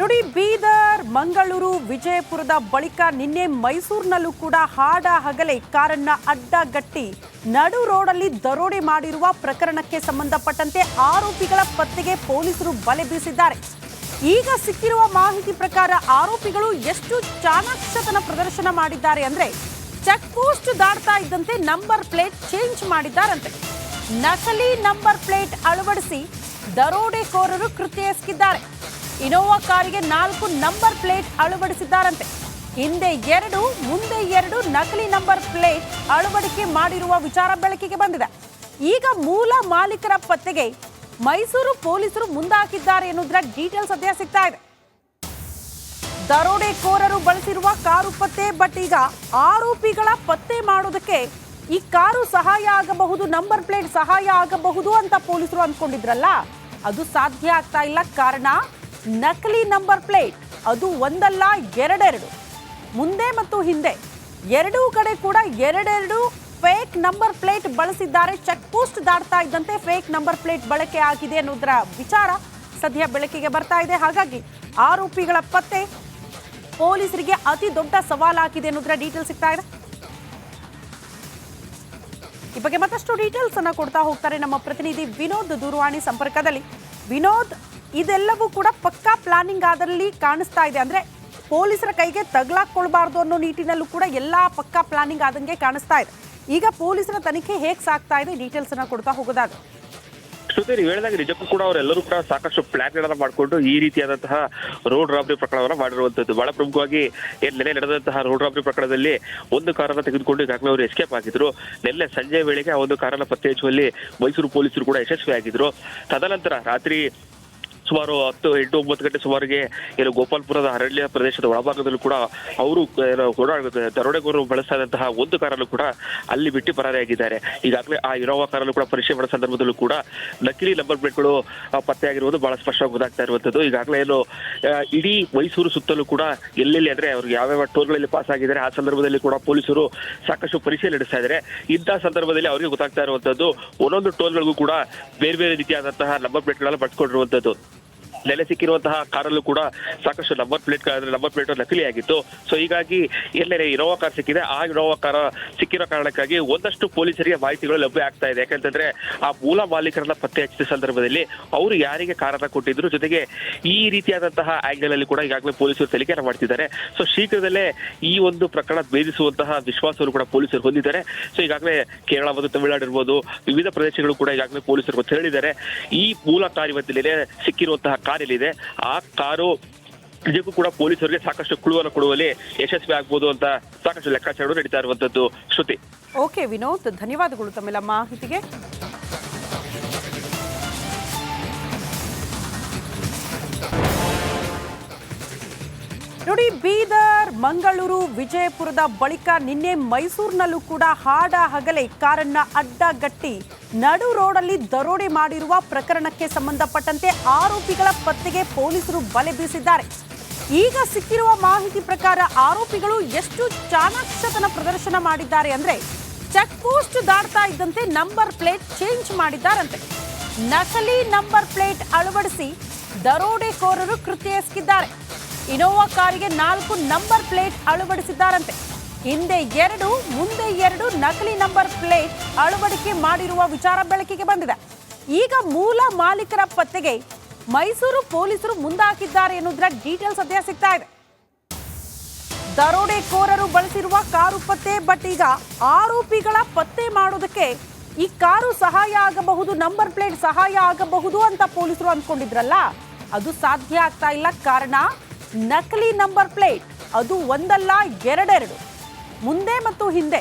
ನೋಡಿ, ಬೀದರ್, ಮಂಗಳೂರು, ವಿಜಯಪುರದ ಬಳಿಕ ನಿನ್ನೆ ಮೈಸೂರಿನಲ್ಲೂ ಕೂಡ ಹಾಡ ಹಗಲೇ ಕಾರನ್ನ ಅಡ್ಡಗಟ್ಟಿ ನಡು ರೋಡಲ್ಲಿ ದರೋಡೆ ಮಾಡಿರುವ ಪ್ರಕರಣಕ್ಕೆ ಸಂಬಂಧಪಟ್ಟಂತೆ ಆರೋಪಿಗಳ ಪತ್ತೆಗೆ ಪೊಲೀಸರು ಬಲೆ ಬೀಸಿದ್ದಾರೆ. ಈಗ ಸಿಕ್ಕಿರುವ ಮಾಹಿತಿ ಪ್ರಕಾರ ಆರೋಪಿಗಳು ಎಷ್ಟು ಚಾಣಾಕ್ಷತನ ಪ್ರದರ್ಶನ ಮಾಡಿದ್ದಾರೆ ಅಂದ್ರೆ, ಚೆಕ್ ಪೋಸ್ಟ್ ದಾಟ್ತಾ ಇದ್ದಂತೆ ನಂಬರ್ ಪ್ಲೇಟ್ ಚೇಂಜ್ ಮಾಡಿದ್ದಾರಂತೆ. ನಕಲಿ ನಂಬರ್ ಪ್ಲೇಟ್ ಅಳವಡಿಸಿ ದರೋಡೆಕೋರರು ಕೃತ್ಯ ಎಸಗಿದ್ದಾರೆ. ಇನೋವಾ ಕಾರಿಗೆ 4 ನಂಬರ್ ಪ್ಲೇಟ್ ಅಳವಡಿಸಿದ್ದಾರಂತೆ. ಹಿಂದೆ 2, ಮುಂದೆ 2 ನಕಲಿ ನಂಬರ್ ಪ್ಲೇಟ್ ಅಳವಡಿಕೆ ಮಾಡಿರುವ ವಿಚಾರ ಬೆಳಕಿಗೆ ಬಂದಿದೆ. ಈಗ ಮೂಲ ಮಾಲೀಕರ ಪತ್ತೆಗೆ ಮೈಸೂರು ಪೊಲೀಸರು ಮುಂದಾಕಿದ್ದಾರೆ ಎನ್ನುವುದರ ಡೀಟೇಲ್ಸ್ ಸದ್ಯ ಸಿಗ್ತಾ ಇದೆ. ದರೋಡೆಕೋರರು ಬಳಸಿರುವ ಕಾರು ಪತ್ತೆ, ಬಟ್ ಈಗ ಆರೋಪಿಗಳ ಪತ್ತೆ ಮಾಡೋದಕ್ಕೆ ಈ ಕಾರು ಸಹಾಯ ಆಗಬಹುದು, ನಂಬರ್ ಪ್ಲೇಟ್ ಸಹಾಯ ಆಗಬಹುದು ಅಂತ ಪೊಲೀಸರು ಅಂದ್ಕೊಂಡಿದ್ರಲ್ಲ, ಅದು ಸಾಧ್ಯ ಆಗ್ತಾ ಇಲ್ಲ. ಕಾರಣ ನಕಲಿ ನಂಬರ್ ಪ್ಲೇಟ್, ಅದು ಒಂದಲ್ಲ ಎರಡೆರಡು, ಮುಂದೆ ಮತ್ತು ಹಿಂದೆ ಎರಡೂ ಕಡೆ ಕೂಡ ಎರಡೆರಡು ಫೇಕ್ ನಂಬರ್ ಪ್ಲೇಟ್ ಬಳಸಿದ್ದಾರೆ. ಚೆಕ್ ಪೋಸ್ಟ್ ದಾಟ್ತಾ ಇದ್ದಂತೆ ಫೇಕ್ ನಂಬರ್ ಪ್ಲೇಟ್ ಬಳಕೆ ಆಗಿದೆ ಅನ್ನೋದರ ವಿಚಾರ ಸದ್ಯ ಬೆಳಕಿಗೆ ಬರ್ತಾ ಇದೆ. ಹಾಗಾಗಿ ಆರೋಪಿಗಳ ಪತ್ತೆ ಪೊಲೀಸರಿಗೆ ಅತಿ ದೊಡ್ಡ ಸವಾಲಾಗಿದೆ ಅನ್ನೋದರ ಡೀಟೇಲ್ ಸಿಗ್ತಾ ಇದೆ. ಈ ಬಗ್ಗೆ ಮತ್ತಷ್ಟು ಡೀಟೇಲ್ಸ್ ಅನ್ನ ಕೊಡ್ತಾ ಹೋಗ್ತಾರೆ ನಮ್ಮ ಪ್ರತಿನಿಧಿ ವಿನೋದ್ ದೂರವಾಣಿ ಸಂಪರ್ಕದಲ್ಲಿ. ವಿನೋದ್, ಇದೆಲ್ಲವೂ ಕೂಡ ಪಕ್ಕಾ ಪ್ಲಾನಿಂಗ್ ಆದಲ್ಲಿ ಕಾಣಿಸ್ತಾ ಇದೆ. ಅಂದ್ರೆ ಪೊಲೀಸರ ಕೈಗೆ ತಗಲಾಕೊಳ್ಬಾರ್ದು ಅನ್ನೋ ನಿಟ್ಟಿನಲ್ಲೂ ಕೂಡ ಎಲ್ಲಾ ಪಕ್ಕಾ ಪ್ಲಾನಿಂಗ್ ಆದಂಗೆ ಕಾಣಿಸ್ತಾ ಇದೆ. ಈಗ ಪೊಲೀಸರ ತನಿಖೆ ಹೇಗೆ ಸಾಗ್ತಾ ಇದೆ, ಡೀಟೇಲ್ಸ್ ಅನ್ನ ಕೊಡ್ತಾ ಹೋಗೋದಾದ್ರೆ. ಶ್ರುತಿ, ನೀವು ಹೇಳಿದಾಗ ನಿಜಕ್ಕೂ ಕೂಡ ಅವರೆಲ್ಲರೂ ಕೂಡ ಸಾಕಷ್ಟು ಪ್ಲಾನ್ ಗಳನ್ನ ಮಾಡಿಕೊಂಡು ಈ ರೀತಿಯಾದಂತಹ ರೋಡ್ ರಾಬರಿ ಪ್ರಕರಣವನ್ನ ಮಾಡಿರುವಂತದ್ದು. ಬಹಳ ಪ್ರಮುಖವಾಗಿ ನೆನ್ನೆ ನಡೆದಂತಹ ರೋಡ್ ರಾಬರಿ ಪ್ರಕರಣದಲ್ಲಿ ಒಂದು ಕಾರನ್ನ ತೆಗೆದುಕೊಂಡು ಈಗಾಗಲೇ ಅವರು ಎಸ್ಕೇಪ್ ಆಗಿದ್ರು. ನೆನ್ನೆ ಸಂಜೆ ವೇಳೆಗೆ ಆ ಒಂದು ಕಾರನ್ನ ಪತ್ತೆ ಹಚ್ಚುವಲ್ಲಿ ಮೈಸೂರು ಪೊಲೀಸರು ಕೂಡ ಯಶಸ್ವಿಯಾಗಿದ್ರು. ತದನಂತರ ರಾತ್ರಿ ಸುಮಾರು 10, 8, 9 ಗಂಟೆ ಸುಮಾರಿಗೆ ಗೋಪಾಲ್ಪುರದ ಅರಣ್ಯ ಪ್ರದೇಶದ ಒಳಭಾಗದಲ್ಲೂ ಕೂಡ ಅವರು ದರೋಡೆಗೋರರು ಬಳಸ್ತಾ ಇದ್ದಂತಹ ಒಂದು ಕಾರಲ್ಲೂ ಕೂಡ ಅಲ್ಲಿ ಬಿಟ್ಟು ಪರಾರಿಯಾಗಿದ್ದಾರೆ. ಈಗಾಗಲೇ ಆ ಇನೋವಾ ಕಾರಲ್ಲೂ ಕೂಡ ಪರಿಶೀಲನೆ ಮಾಡೋ ಸಂದರ್ಭದಲ್ಲೂ ಕೂಡ ನಕಲಿ ನಂಬರ್ ಪ್ಲೇಟ್ಗಳು ಪತ್ತೆಯಾಗಿರುವುದು ಬಹಳ ಸ್ಪಷ್ಟವಾಗಿ ಗೊತ್ತಾಗ್ತಾ ಇರುವಂತದ್ದು. ಈಗಾಗಲೇ ಇಡೀ ಮೈಸೂರು ಸುತ್ತಲೂ ಕೂಡ ಎಲ್ಲೆಲ್ಲಿ ಅಂದ್ರೆ ಅವ್ರಿಗೆ ಯಾವ್ಯಾವ ಟೋಲ್ಗಳಲ್ಲಿ ಪಾಸ್ ಆಗಿದ್ದಾರೆ ಆ ಸಂದರ್ಭದಲ್ಲಿ ಕೂಡ ಪೊಲೀಸರು ಸಾಕಷ್ಟು ಪರಿಶೀಲನೆ ನಡೆಸ್ತಾ ಇದ್ದಾರೆ. ಇಂತಹ ಸಂದರ್ಭದಲ್ಲಿ ಅವರಿಗೆ ಗೊತ್ತಾಗ್ತಾ ಇರುವಂತದ್ದು ಒಂದೊಂದು ಟೋಲ್ಗಳಿಗೂ ಕೂಡ ಬೇರೆ ಬೇರೆ ರೀತಿಯಾದಂತಹ ನಂಬರ್ ಪ್ಲೇಟ್ಗಳೆಲ್ಲ ಬಳಸ್ಕೊಂಡಿರುವಂತದ್ದು. ನೆಲೆ ಸಿಕ್ಕಿರುವಂತಹ ಕಾರಲ್ಲೂ ಕೂಡ ಸಾಕಷ್ಟು ನಂಬರ್ ಪ್ಲೇಟ್ ನಕಲಿ ಆಗಿತ್ತು. ಸೊ ಹೀಗಾಗಿ ಎಲ್ಲೇ ಇನೋವಾ ಕಾರ್ ಸಿಕ್ಕಿದೆ, ಆ ಇನೋವಾ ಕಾರ್ ಸಿಕ್ಕಿರೋ ಕಾರಣಕ್ಕಾಗಿ ಒಂದಷ್ಟು ಪೊಲೀಸರಿಗೆ ಮಾಹಿತಿಗಳು ಲಭ್ಯ ಆಗ್ತಾ ಇದೆ. ಯಾಕಂತಂದ್ರೆ ಆ ಮೂಲ ಮಾಲೀಕರನ್ನ ಪತ್ತೆ ಹಚ್ಚಿದ ಸಂದರ್ಭದಲ್ಲಿ ಅವರು ಯಾರಿಗೆ ಕಾರನ್ನ ಕೊಟ್ಟಿದ್ರು, ಜೊತೆಗೆ ಈ ರೀತಿಯಾದಂತಹ ಆಂಗಲ್ ಅಲ್ಲಿ ಕೂಡ ಈಗಾಗಲೇ ಪೊಲೀಸರು ತನಿಖೆಯನ್ನು ಮಾಡ್ತಿದ್ದಾರೆ. ಸೊ ಶೀಘ್ರದಲ್ಲೇ ಈ ಒಂದು ಪ್ರಕರಣ ಭೇದಿಸುವಂತಹ ವಿಶ್ವಾಸವನ್ನು ಕೂಡ ಪೊಲೀಸರು ಹೊಂದಿದ್ದಾರೆ. ಸೊ ಈಗಾಗಲೇ ಕೇರಳ ಮತ್ತು ತಮಿಳುನಾಡು ಇರ್ಬೋದು, ವಿವಿಧ ಪ್ರದೇಶಗಳು ಕೂಡ ಈಗಾಗಲೇ ಪೊಲೀಸರು ಹೇಳಿದ್ದಾರೆ. ಈ ಮೂಲ ಕಾರ್ ಇವತ್ತಿನ ಸಿಕ್ಕಿರುವಂತಹ ಕಾರ್ ಎಲ್ಲಿದೆ, ಆ ಕಾರು ನಿಜಕ್ಕೂ ಕೂಡ ಪೊಲೀಸರಿಗೆ ಸಾಕಷ್ಟು ಕ್ಲೂವನ್ನು ಕೊಡುವಲ್ಲಿ ಯಶಸ್ವಿ ಆಗ್ಬೋದು ಅಂತ ಸಾಕಷ್ಟು ಲೆಕ್ಕಾಚಾರಗಳು ನಡೀತಾ ಇರುವಂತದ್ದು. ಶ್ರುತಿ. ಓಕೆ ವಿನೋದ್, ಧನ್ಯವಾದಗಳು ತಮ್ಮೆಲ್ಲ ಮಾಹಿತಿಗೆ. ನೋಡಿ, ಬೀದರ್, ಮಂಗಳೂರು, ವಿಜಯಪುರದ ಬಳಿಕ ನಿನ್ನೆ ಮೈಸೂರಿನಲ್ಲೂ ಕೂಡ ಹಾಡ ಹಗಲೇ ಕಾರನ್ನ ಅಡ್ಡಗಟ್ಟಿ ನಡು ರೋಡಲ್ಲಿ ದರೋಡೆ ಮಾಡಿರುವ ಪ್ರಕರಣಕ್ಕೆ ಸಂಬಂಧಪಟ್ಟಂತೆ ಆರೋಪಿಗಳ ಪತ್ತೆಗೆ ಪೊಲೀಸರು ಬಲೆ ಬೀಸಿದ್ದಾರೆ. ಈಗ ಸಿಕ್ಕಿರುವ ಮಾಹಿತಿ ಪ್ರಕಾರ ಆರೋಪಿಗಳು ಎಷ್ಟು ಚಾಣಾಕ್ಷತನ ಪ್ರದರ್ಶನ ಮಾಡಿದ್ದಾರೆ ಅಂದ್ರೆ, ಚೆಕ್ ಪೋಸ್ಟ್ ದಾಟ್ತಾ ಇದ್ದಂತೆ ನಂಬರ್ ಪ್ಲೇಟ್ ಚೇಂಜ್ ಮಾಡಿದ್ದಾರಂತೆ. ನಕಲಿ ನಂಬರ್ ಪ್ಲೇಟ್ ಅಳವಡಿಸಿ ದರೋಡೆಕೋರರು ಕೃತ್ಯ ಎಸಗಿದ್ದಾರೆ. ಇನೋವಾ ಕಾರಿಗೆ 4 ನಂಬರ್ ಪ್ಲೇಟ್ ಅಳವಡಿಸಿದ್ದಾರಂತೆ. ಹಿಂದೆ 2, ಮುಂದೆ 2 ನಕಲಿ ನಂಬರ್ ಪ್ಲೇಟ್ ಅಳವಡಿಕೆ ಮಾಡಿರುವ ವಿಚಾರ ಬೆಳಕಿಗೆ ಬಂದಿದೆ. ಈಗ ಮೂಲ ಮಾಲೀಕರ ಪತ್ತೆಗೆ ಮೈಸೂರು ಪೊಲೀಸರು ಮುಂದಾಕಿದ್ದಾರೆ ಎನ್ನುವುದರ ಡೀಟೇಲ್ಸ್ ಸದ್ಯ ಸಿಗ್ತಾ ಇದೆ. ದರೋಡೆಕೋರರು ಬಳಸಿರುವ ಕಾರು ಪತ್ತೆ, ಬಟ್ ಈಗ ಆರೋಪಿಗಳ ಪತ್ತೆ ಮಾಡೋದಕ್ಕೆ ಈ ಕಾರು ಸಹಾಯ ಆಗಬಹುದು, ನಂಬರ್ ಪ್ಲೇಟ್ ಸಹಾಯ ಆಗಬಹುದು ಅಂತ ಪೊಲೀಸರು ಅಂದ್ಕೊಂಡಿದ್ರಲ್ಲ, ಅದು ಸಾಧ್ಯ ಆಗ್ತಾ ಇಲ್ಲ. ಕಾರಣ ನಕಲಿ ನಂಬರ್ ಪ್ಲೇಟ್, ಅದು ಒಂದಲ್ಲ ಎರಡೆರಡು, ಮುಂದೆ ಮತ್ತು ಹಿಂದೆ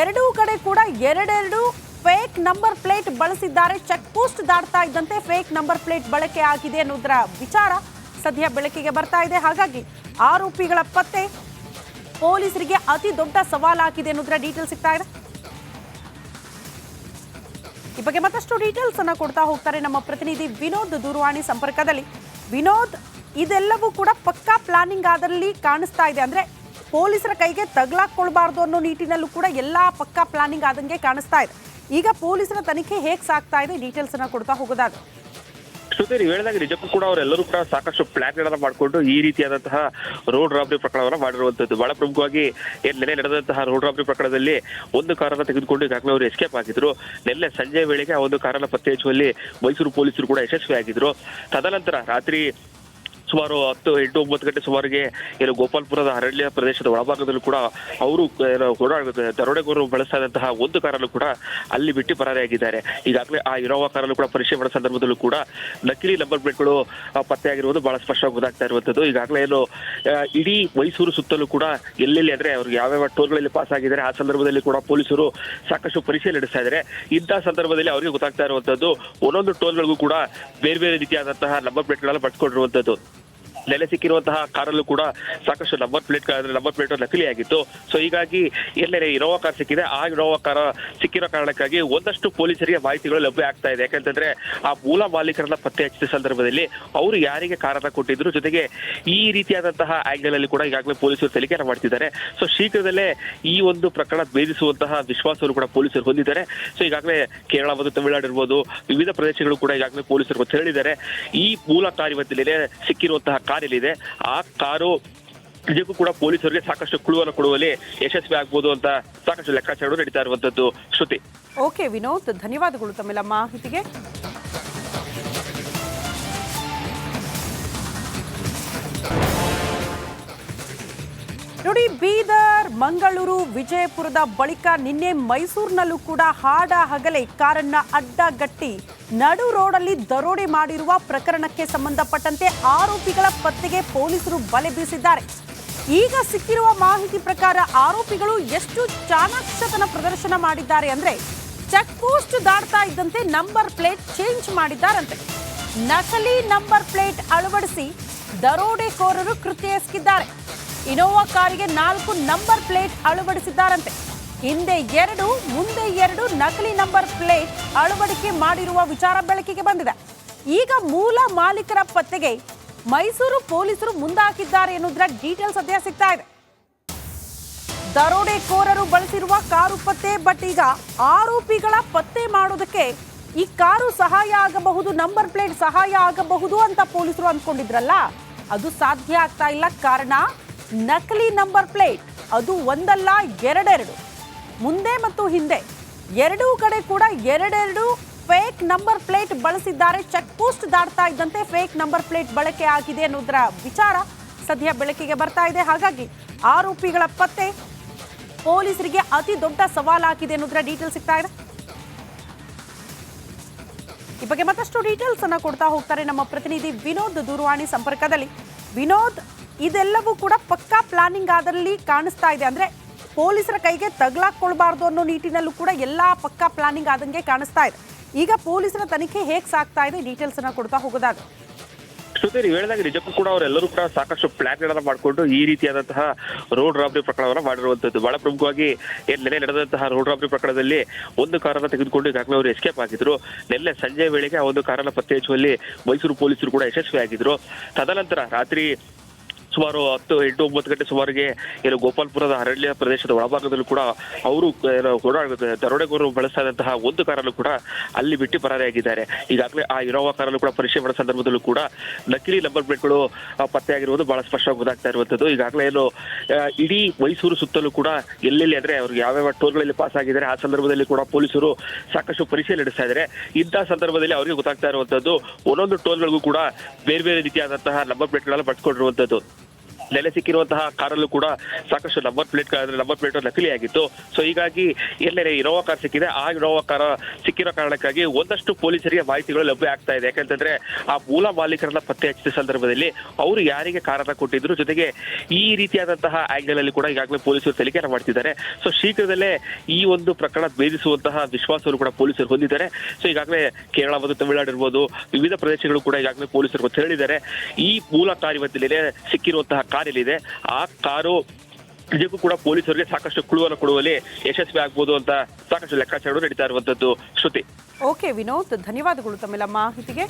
ಎರಡೂ ಕಡೆ ಕೂಡ ಎರಡೆರಡು ಫೇಕ್ ನಂಬರ್ ಪ್ಲೇಟ್ ಬಳಸಿದ್ದಾರೆ. ಚೆಕ್ ಪೋಸ್ಟ್ ದಾಟ್ತಾ ಇದ್ದಂತೆ ಫೇಕ್ ನಂಬರ್ ಪ್ಲೇಟ್ ಬಳಕೆ ಆಗಿದೆ ಅನ್ನೋದರ ವಿಚಾರ ಸದ್ಯ ಬೆಳಕಿಗೆ ಬರ್ತಾ ಇದೆ. ಹಾಗಾಗಿ ಆರೋಪಿಗಳ ಪತ್ತೆ ಪೊಲೀಸರಿಗೆ ಅತಿ ದೊಡ್ಡ ಸವಾಲಾಗಿದೆ ಅನ್ನೋದರ ಡೀಟೇಲ್ ಸಿಗ್ತಾ ಇದೆ. ಈ ಬಗ್ಗೆ ಮತ್ತಷ್ಟು ಡೀಟೇಲ್ಸ್ ಅನ್ನ ಕೊಡ್ತಾ ಹೋಗ್ತಾರೆ ನಮ್ಮ ಪ್ರತಿನಿಧಿ ವಿನೋದ್ ದೂರವಾಣಿ ಸಂಪರ್ಕದಲ್ಲಿ. ವಿನೋದ್, ಇದೆಲ್ಲವೂ ಕೂಡ ಪಕ್ಕಾ ಪ್ಲಾನಿಂಗ್ ಆದಲ್ಲಿ ಕಾಣಿಸ್ತಾ ಇದೆ. ಅಂದ್ರೆ ಪೊಲೀಸರ ಕೈಗೆ ತಗಲಾಕೊಳ್ಬಾರ್ದು ಅನ್ನೋ ನಿಟ್ಟಿನಲ್ಲೂ ಕೂಡ ಎಲ್ಲಾ ಪಕ್ಕಾ ಪ್ಲಾನಿಂಗ್ ಆದಂಗೆ ಕಾಣಿಸ್ತಾ ಇದೆ. ಈಗ ಪೊಲೀಸರ ತನಿಖೆ ಹೇಗೆ ಸಾಗ್ತಾ ಇದೆ, ಡೀಟೇಲ್ಸ್ ಅನ್ನ ಕೊಡ್ತಾ ಹೋಗೋದಾದ್ರೆ. ಶ್ರುತಿ ನೀವು ಹೇಳಿದಾಗ ನಿಜಕ್ಕೂ ಕೂಡ ಅವರೆಲ್ಲರೂ ಕೂಡ ಸಾಕಷ್ಟು ಪ್ಲಾನ್ಗಳನ್ನ ಮಾಡಿಕೊಂಡು ಈ ರೀತಿಯಾದಂತಹ ರೋಡ್ ರಾಬರಿ ಪ್ರಕರಣವನ್ನ ಮಾಡಿರುವಂತದ್ದು. ಬಹಳ ಪ್ರಮುಖವಾಗಿ ನೆನ್ನೆ ನಡೆದಂತಹ ರೋಡ್ ರಾಬರಿ ಪ್ರಕರಣದಲ್ಲಿ ಒಂದು ಕಾರನ್ನ ತೆಗೆದುಕೊಂಡು ಈಗಾಗಲೇ ಅವರು ಎಸ್ಕೇಪ್ ಆಗಿದ್ರು. ನಿನ್ನೆ ಸಂಜೆ ವೇಳೆಗೆ ಆ ಒಂದು ಕಾರನ್ನ ಪತ್ತೆ ಹಚ್ಚುವಲ್ಲಿ ಮೈಸೂರು ಪೊಲೀಸರು ಕೂಡ ಯಶಸ್ವಿಯಾಗಿದ್ರು. ತದನಂತರ ರಾತ್ರಿ ಸುಮಾರು 10-8-9 ಗಂಟೆ ಸುಮಾರಿಗೆ ಗೋಪಾಲ್ಪುರದ ಅರಣ್ಯ ಪ್ರದೇಶದ ಒಳಭಾಗದಲ್ಲೂ ಕೂಡ ಅವರು ದರೋಡೆಗೋರರು ಬಳಸ್ತಾ ಇದ್ದಂತಹ ಒಂದು ಕಾರಲ್ಲೂ ಕೂಡ ಅಲ್ಲಿ ಬಿಟ್ಟು ಪರಾರಿಯಾಗಿದ್ದಾರೆ. ಈಗಾಗಲೇ ಆ ಇನೋವಾ ಕಾರಲ್ಲೂ ಕೂಡ ಪರೀಕ್ಷೆ ಮಾಡೋ ಸಂದರ್ಭದಲ್ಲೂ ಕೂಡ ನಕಲಿ ನಂಬರ್ ಪ್ಲೇಟ್ಗಳು ಪತ್ತೆಯಾಗಿರುವುದು ಬಹಳ ಸ್ಪಷ್ಟವಾಗಿ ಗೊತ್ತಾಗ್ತಾ ಇರುವಂತದ್ದು. ಈಗಾಗಲೇ ಇಡೀ ಮೈಸೂರು ಸುತ್ತಲೂ ಕೂಡ ಎಲ್ಲೆಲ್ಲಿ ಅಂದ್ರೆ ಅವ್ರಿಗೆ ಯಾವ್ಯಾವ ಟೋಲ್ಗಳಲ್ಲಿ ಪಾಸ್ ಆಗಿದ್ದಾರೆ ಆ ಸಂದರ್ಭದಲ್ಲಿ ಕೂಡ ಪೊಲೀಸರು ಸಾಕಷ್ಟು ಪರೀಕ್ಷೆ ನಡೆಸ್ತಾ ಇದ್ದಾರೆ. ಇಂತಹ ಸಂದರ್ಭದಲ್ಲಿ ಅವರಿಗೆ ಗೊತ್ತಾಗ್ತಾ ಇರುವಂತದ್ದು ಒಂದೊಂದು ಟೋಲ್ಗಳಿಗೂ ಕೂಡ ಬೇರೆ ಬೇರೆ ರೀತಿಯಾದಂತಹ ನಂಬರ್ ಪ್ಲೇಟ್ಗಳೆಲ್ಲ ಪಡ್ಕೊಂಡಿರುವಂತದ್ದು. ನೆಲೆ ಸಿಕ್ಕಿರುವಂತಹ ಕಾರಲ್ಲೂ ಕೂಡ ಸಾಕಷ್ಟು ನಂಬರ್ ಪ್ಲೇಟ್ ನಕಲಿ ಆಗಿತ್ತು. ಸೊ ಹೀಗಾಗಿ ಎಲ್ಲೇ ಇನೋವಾ ಕಾರ್ ಸಿಕ್ಕಿದೆ, ಆ ಇನೋವಾ ಕಾರ್ ಸಿಕ್ಕಿರೋ ಕಾರಣಕ್ಕಾಗಿ ಒಂದಷ್ಟು ಪೊಲೀಸರಿಗೆ ಮಾಹಿತಿಗಳು ಲಭ್ಯ ಆಗ್ತಾ ಇದೆ. ಯಾಕಂತಂದ್ರೆ ಆ ಮೂಲ ಮಾಲೀಕರನ್ನ ಪತ್ತೆ ಹಚ್ಚಿದ ಸಂದರ್ಭದಲ್ಲಿ ಅವರು ಯಾರಿಗೆ ಕಾರನ್ನ ಕೊಟ್ಟಿದ್ರು, ಜೊತೆಗೆ ಈ ರೀತಿಯಾದಂತಹ ಆಂಗಲ್ ಅಲ್ಲಿ ಕೂಡ ಈಗಾಗಲೇ ಪೊಲೀಸರು ತನಿಖೆಯನ್ನು ಮಾಡ್ತಿದ್ದಾರೆ. ಸೊ ಶೀಘ್ರದಲ್ಲೇ ಈ ಒಂದು ಪ್ರಕರಣ ಭೇದಿಸುವಂತಹ ವಿಶ್ವಾಸವನ್ನು ಕೂಡ ಪೊಲೀಸರು ಹೊಂದಿದ್ದಾರೆ. ಸೊ ಈಗಾಗಲೇ ಕೇರಳ ಮತ್ತು ತಮಿಳುನಾಡು ಇರ್ಬೋದು, ವಿವಿಧ ಪ್ರದೇಶಗಳು ಕೂಡ ಈಗಾಗಲೇ ಪೊಲೀಸರು ಹೇಳಿದ್ದಾರೆ. ಈ ಮೂಲ ಕಾರ್ ಇವತ್ತಿನ ಸಿಕ್ಕಿರುವಂತಹ ಏನಿದೆ ಆ ಕಾರು ನಿಜಕ್ಕೂ ಕೂಡ ಪೊಲೀಸರಿಗೆ ಸಾಕಷ್ಟು ಕುಳುವನ್ನು ಕೊಡುವಲ್ಲಿ ಯಶಸ್ವಿ ಆಗ್ಬೋದು ಅಂತ ಸಾಕಷ್ಟು ಲೆಕ್ಕಾಚಾರಗಳು ನಡೀತಾ ಇರುವಂತದ್ದು. ಶ್ರುತಿ. ಓಕೆ ವಿನೋದ್, ಧನ್ಯವಾದಗಳು ತಮ್ಮೆಲ್ಲ ಮಾಹಿತಿಗೆ. ನೋಡಿ, ಬೀದರ್, ಮಂಗಳೂರು, ವಿಜಯಪುರದ ಬಳಿಕ ನಿನ್ನೆ ಮೈಸೂರಿನಲ್ಲೂ ಕೂಡ ಹಾಡ ಹಗಲೇ ಕಾರನ್ನ ಅಡ್ಡಗಟ್ಟಿ ನಡು ರೋಡಲ್ಲಿ ದರೋಡೆ ಮಾಡಿರುವ ಪ್ರಕರಣಕ್ಕೆ ಸಂಬಂಧಪಟ್ಟಂತೆ ಆರೋಪಿಗಳ ಪತ್ತೆಗೆ ಪೊಲೀಸರು ಬಲೆ ಬೀಸಿದ್ದಾರೆ. ಈಗ ಸಿಕ್ಕಿರುವ ಮಾಹಿತಿ ಪ್ರಕಾರ ಆರೋಪಿಗಳು ಎಷ್ಟು ಚಾಣಾಕ್ಷತನ ಪ್ರದರ್ಶನ ಮಾಡಿದ್ದಾರೆ ಅಂದ್ರೆ, ಚೆಕ್ ಪೋಸ್ಟ್ ದಾಟ್ತಾ ಇದ್ದಂತೆ ನಂಬರ್ ಪ್ಲೇಟ್ ಚೇಂಜ್ ಮಾಡಿದ್ದಾರಂತೆ. ನಕಲಿ ನಂಬರ್ ಪ್ಲೇಟ್ ಅಳವಡಿಸಿ ದರೋಡೆಕೋರರು ಕೃತ್ಯ ಎಸಗಿದ್ದಾರೆ. ಇನೋವಾ ಕಾರಿಗೆ 4 ನಂಬರ್ ಪ್ಲೇಟ್ ಅಳವಡಿಸಿದ್ದಾರಂತೆ. ಹಿಂದೆ 2, ಮುಂದೆ 2 ನಕಲಿ ನಂಬರ್ ಪ್ಲೇಟ್ ಅಳವಡಿಕೆ ಮಾಡಿರುವ ವಿಚಾರ ಬೆಳಕಿಗೆ ಬಂದಿದೆ. ಈಗ ಮೂಲ ಮಾಲೀಕರ ಪತ್ತೆಗೆ ಮೈಸೂರು ಪೊಲೀಸರು ಮುಂದಾಕಿದ್ದಾರೆ ಎನ್ನುವುದರ ಡೀಟೇಲ್ಸ್ ಸದ್ಯ ಸಿಗ್ತಾ ಇದೆ. ದರೋಡೆಕೋರರು ಬಳಸಿರುವ ಕಾರು ಪತ್ತೆ, ಬಟ್ ಈಗ ಆರೋಪಿಗಳ ಪತ್ತೆ ಮಾಡೋದಕ್ಕೆ ಈ ಕಾರು ಸಹಾಯ ಆಗಬಹುದು, ನಂಬರ್ ಪ್ಲೇಟ್ ಸಹಾಯ ಆಗಬಹುದು ಅಂತ ಪೊಲೀಸರು ಅಂದ್ಕೊಂಡಿದ್ರಲ್ಲ, ಅದು ಸಾಧ್ಯ ಆಗ್ತಾ ಇಲ್ಲ. ಕಾರಣ ನಕಲಿ ನಂಬರ್ ಪ್ಲೇಟ್, ಅದು ಒಂದಲ್ಲ 2 ಮುಂದೆ ಮತ್ತು ಹಿಂದೆ ಎರಡೂ ಕಡೆ ಕೂಡ 2 ಫೇಕ್ ನಂಬರ್ ಪ್ಲೇಟ್ ಬಳಸಿದ್ದಾರೆ. ಚೆಕ್ ಪೋಸ್ಟ್ ದಾಟ್ತಾ ಇದ್ದಂತೆ ಫೇಕ್ ನಂಬರ್ ಪ್ಲೇಟ್ ಬಳಕೆ ಆಗಿದೆ ಅನ್ನೋದರ ವಿಚಾರ ಸದ್ಯ ಬೆಳಕಿಗೆ ಬರ್ತಾ ಇದೆ. ಹಾಗಾಗಿ ಆರೋಪಿಗಳ ಪತ್ತೆ ಪೊಲೀಸರಿಗೆ ಅತಿ ದೊಡ್ಡ ಸವಾಲಾಗಿದೆ ಅನ್ನೋದರ ಡೀಟೇಲ್ ಸಿಗ್ತಾ ಇದೆ. ಈ ಬಗ್ಗೆ ಮತ್ತಷ್ಟು ಡೀಟೇಲ್ಸ್ ಅನ್ನ ಕೊಡ್ತಾ ಹೋಗ್ತಾರೆ ನಮ್ಮ ಪ್ರತಿನಿಧಿ ವಿನೋದ್ ದೂರವಾಣಿ ಸಂಪರ್ಕದಲ್ಲಿ. ವಿನೋದ್, ಇದೆಲ್ಲವೂ ಕೂಡ ಪಕ್ಕಾ ಪ್ಲಾನಿಂಗ್ ಆದಲ್ಲಿ ಕಾಣಿಸ್ತಾ ಇದೆ. ಅಂದ್ರೆ ಪೊಲೀಸರ ಕೈಗೆ ತಗಲಾಕೊಳ್ಬಾರ್ದು ಅನ್ನೋ ನಿಟ್ಟಿನಲ್ಲೂ ಕೂಡ ಎಲ್ಲಾ ಪಕ್ಕಾ ಪ್ಲಾನಿಂಗ್ ಆದಂಗೆ ಕಾಣಿಸ್ತಾ ಇದೆ. ಈಗ ಪೊಲೀಸರ ತನಿಖೆ ಹೇಗೆ ಸಾಗ್ತಾ ಇದೆ, ಡೀಟೇಲ್ಸ್ ಅನ್ನ ಕೊಡ್ತಾ ಹೋಗೋದಾದ್ರೆ. ಶ್ರುತಿ, ನೀವು ಹೇಳಿದಾಗ ನಿಜಕ್ಕೂ ಕೂಡ ಅವರೆಲ್ಲರೂ ಕೂಡ ಸಾಕಷ್ಟು ಪ್ಲಾನ್ಗಳನ್ನ ಮಾಡಿಕೊಂಡು ಈ ರೀತಿಯಾದಂತಹ ರೋಡ್ ರಾಬರಿ ಪ್ರಕರಣವನ್ನ ಮಾಡಿರುವಂತದ್ದು. ಬಹಳ ಪ್ರಮುಖವಾಗಿ ನೆನ್ನೆ ನಡೆದಂತಹ ರೋಡ್ ರಾಬರಿ ಪ್ರಕರಣದಲ್ಲಿ ಒಂದು ಕಾರನ್ನ ತೆಗೆದುಕೊಂಡು ಈಗಾಗಲೇ ಅವರು ಎಸ್ಕೇಪ್ ಆಗಿದ್ರು. ನಿನ್ನೆ ಸಂಜೆ ವೇಳೆಗೆ ಆ ಒಂದು ಕಾರನ್ನ ಪತ್ತೆ ಹಚ್ಚುವಲ್ಲಿ ಮೈಸೂರು ಪೊಲೀಸರು ಕೂಡ ಯಶಸ್ವಿಯಾಗಿದ್ರು. ತದನಂತರ ರಾತ್ರಿ ಸುಮಾರು 10-8-9 ಗಂಟೆ ಸುಮಾರಿಗೆ ಗೋಪಾಲ್ಪುರದ ಅರಣ್ಯ ಪ್ರದೇಶದ ಒಳಭಾಗದಲ್ಲೂ ಕೂಡ ಅವರು ದರೋಡೆಗೋರರು ಬಳಸ್ತಾ ಇದ್ದಂತಹ ಒಂದು ಕಾರಲ್ಲೂ ಕೂಡ ಅಲ್ಲಿ ಬಿಟ್ಟು ಪರಾರಿಯಾಗಿದ್ದಾರೆ. ಈಗಾಗಲೇ ಆ ಇನೋವಾ ಕಾರಲ್ಲೂ ಕೂಡ ಪರೀಕ್ಷೆ ಮಾಡೋ ಸಂದರ್ಭದಲ್ಲೂ ಕೂಡ ನಕಲಿ ನಂಬರ್ ಪ್ಲೇಟ್ಗಳು ಪತ್ತೆಯಾಗಿರುವುದು ಬಹಳ ಸ್ಪಷ್ಟವಾಗಿ ಗೊತ್ತಾಗ್ತಾ ಇರುವಂತದ್ದು. ಈಗಾಗಲೇ ಇಡೀ ಮೈಸೂರು ಸುತ್ತಲೂ ಕೂಡ ಎಲ್ಲೆಲ್ಲಿ ಅಂದ್ರೆ ಅವ್ರಿಗೆ ಯಾವ್ಯಾವ ಟೋಲ್ಗಳಲ್ಲಿ ಪಾಸ್ ಆಗಿದ್ದಾರೆ ಆ ಸಂದರ್ಭದಲ್ಲಿ ಕೂಡ ಪೊಲೀಸರು ಸಾಕಷ್ಟು ಪರೀಕ್ಷೆ ನಡೆಸ್ತಾ ಇದ್ದಾರೆ. ಇಂತಹ ಸಂದರ್ಭದಲ್ಲಿ ಅವರಿಗೆ ಗೊತ್ತಾಗ್ತಾ ಇರುವಂತದ್ದು ಒಂದೊಂದು ಟೋಲ್ಗಳಿಗೂ ಕೂಡ ಬೇರೆ ಬೇರೆ ರೀತಿಯಾದಂತಹ ನಂಬರ್ ಪ್ಲೇಟ್ಗಳೆಲ್ಲ ಪಡ್ಕೊಂಡಿರುವಂತದ್ದು. ನೆಲೆ ಸಿಕ್ಕಿರುವಂತಹ ಕಾರಲ್ಲೂ ಕೂಡ ಸಾಕಷ್ಟು ನಂಬರ್ ಪ್ಲೇಟ್ ನಕಲಿ ಆಗಿತ್ತು. ಸೊ ಹೀಗಾಗಿ ಎಲ್ಲೇ ಇನೋವಾ ಕಾರ್ ಸಿಕ್ಕಿದೆ, ಆ ಇನೋವಾ ಕಾರ್ ಸಿಕ್ಕಿರೋ ಕಾರಣಕ್ಕಾಗಿ ಒಂದಷ್ಟು ಪೊಲೀಸರಿಗೆ ಮಾಹಿತಿಗಳು ಲಭ್ಯ ಆಗ್ತಾ ಇದೆ. ಯಾಕಂತಂದ್ರೆ ಆ ಮೂಲ ಮಾಲೀಕರನ್ನ ಪತ್ತೆ ಹಚ್ಚಿದ ಸಂದರ್ಭದಲ್ಲಿ ಅವರು ಯಾರಿಗೆ ಕಾರನ್ನ ಕೊಟ್ಟಿದ್ರು, ಜೊತೆಗೆ ಈ ರೀತಿಯಾದಂತಹ ಆಂಗಲ್ ಅಲ್ಲಿ ಕೂಡ ಈಗಾಗಲೇ ಪೊಲೀಸರು ತನಿಖೆಯನ್ನು ಮಾಡ್ತಿದ್ದಾರೆ. ಸೊ ಶೀಘ್ರದಲ್ಲೇ ಈ ಒಂದು ಪ್ರಕರಣ ಭೇದಿಸುವಂತಹ ವಿಶ್ವಾಸವನ್ನು ಕೂಡ ಪೊಲೀಸರು ಹೊಂದಿದ್ದಾರೆ. ಸೊ ಈಗಾಗಲೇ ಕೇರಳ ಮತ್ತು ತಮಿಳುನಾಡು ಇರ್ಬೋದು, ವಿವಿಧ ಪ್ರದೇಶಗಳು ಕೂಡ ಈಗಾಗಲೇ ಪೊಲೀಸರು ಹೇಳಿದ್ದಾರೆ. ಈ ಮೂಲ ಕಾರ್ ಇವತ್ತಿನ ಸಿಕ್ಕಿರುವಂತಹ ಕಾರ್ ಏನಿದೆ ಆ ಕಾರು ನಿಜಕ್ಕೂ ಕೂಡ ಪೊಲೀಸರಿಗೆ ಸಾಕಷ್ಟು ಕುಳುವನ್ನು ಕೊಡುವಲ್ಲಿ ಯಶಸ್ವಿ ಆಗ್ಬೋದು ಅಂತ ಸಾಕಷ್ಟು ಲೆಕ್ಕಾಚಾರಗಳು ನಡೀತಾ ಇರುವಂತದ್ದು. ಶ್ರುತಿ. ಓಕೆ ವಿನೋದ್, ಧನ್ಯವಾದಗಳು ತಮ್ಮೆಲ್ಲ ಮಾಹಿತಿಗೆ.